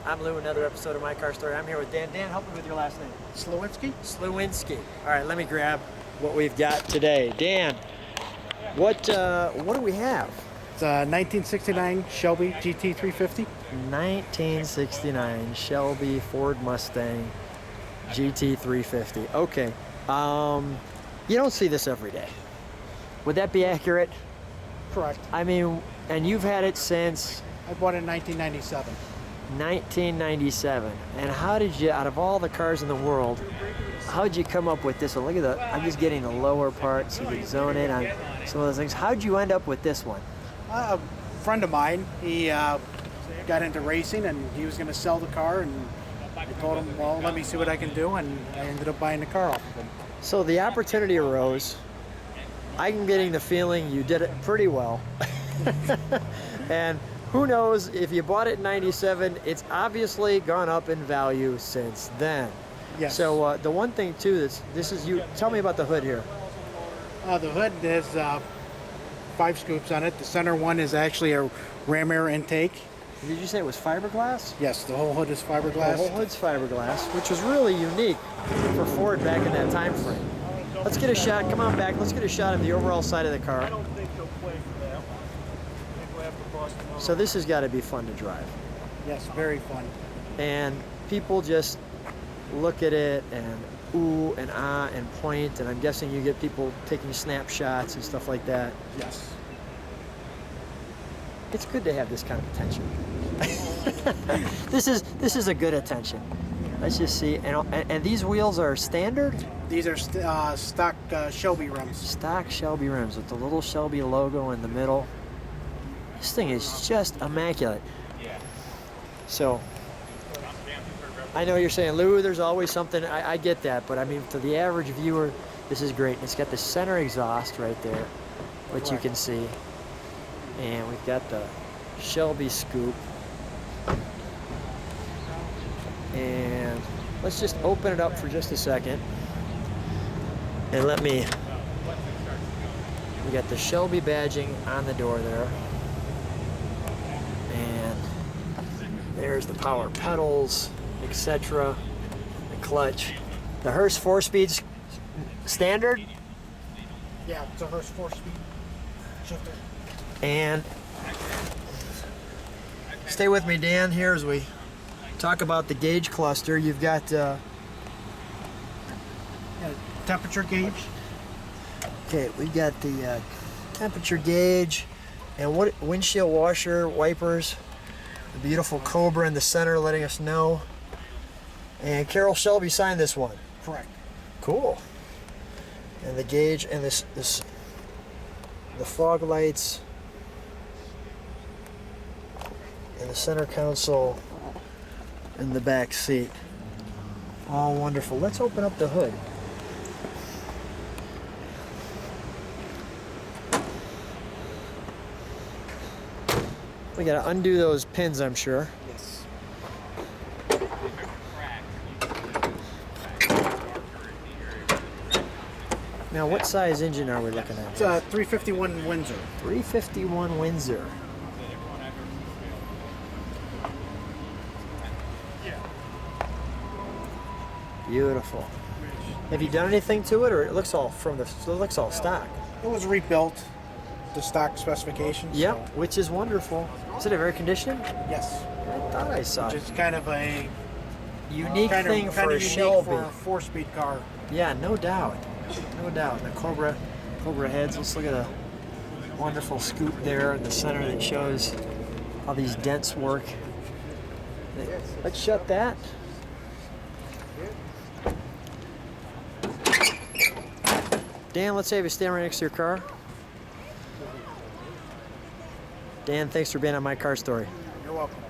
I'm Lou, another episode of My Car Story. I'm here with Dan. Dan, help me with your last name. Sliwinski? Sliwinski. All right, let me grab what we've got today. Dan, what do we have? It's a 1969 Shelby GT350. 1969 Shelby Ford Mustang GT350. Okay. You don't see this every day. Would that be accurate? Correct. I mean, and you've had it since... I bought it in 1997. 1997. And how did you, out of all the cars in the world, how did you come up with this one? Look at the, I'm just getting the lower part so you can zone in on some of those things. How did you end up with this one? A friend of mine, he got into racing and he was going to sell the car, and I told him, well, let me see what I can do, and I ended up buying the car off of him. So the opportunity arose. I'm getting the feeling you did it pretty well. And who knows, if you bought it in 97, it's obviously gone up in value since then. Yes. So the one thing too, this is you, tell me about the hood here. The hood has 5 scoops on it. The center one is actually a ram air intake. Did you say it was fiberglass? Yes, the whole hood is fiberglass. The whole hood's fiberglass, which was really unique for Ford back in that time frame. Let's get a shot, come on back, let's get a shot of the overall side of the car. So this has got to be fun to drive. Yes, very fun. And people just look at it and ooh and ah and point, and I'm guessing you get people taking snapshots and stuff like that. Yes. It's good to have this kind of attention. This is a good attention. Let's just see. And these wheels are standard? These are stock Shelby rims. Stock Shelby rims with the little Shelby logo in the middle. This thing is just immaculate. So, I know you're saying, Lou, there's always something. I get that, but I mean, to the average viewer, this is great. It's got the center exhaust right there, which you can see. And we've got the Shelby scoop. And let's just open it up for just a second. And we got the Shelby badging on the door there. And there's the power pedals, etc. The clutch. The Hurst 4-speed standard? Yeah, it's a Hurst 4-speed shifter. And stay with me, Dan, here as we talk about the gauge cluster. You've got temperature gauge. Okay, we've got the temperature gauge, and what windshield washer wipers. The beautiful Cobra in the center letting us know. And Carroll Shelby signed this one. Correct. Cool. And the gauge and the fog lights. And the center console in the back seat. All wonderful. Let's open up the hood. We gotta undo those pins, I'm sure. Yes. Now, what size engine are we looking at? It's a 351 Windsor. 351 Windsor. Beautiful. Have you done anything to it, or it looks all stock? It was rebuilt to stock specifications. Yep, So. which is wonderful. Is it a air conditioning? Yes. I thought I saw it. It's kind of a Unique thing for a Shelby. for a 4-speed car. Yeah, no doubt. No doubt. The Cobra heads. Let's look at a wonderful scoop there in the center that shows how these dents work. Let's shut that. Dan, let's have you stand right next to your car. Dan, thanks for being on My Car Story. You're welcome.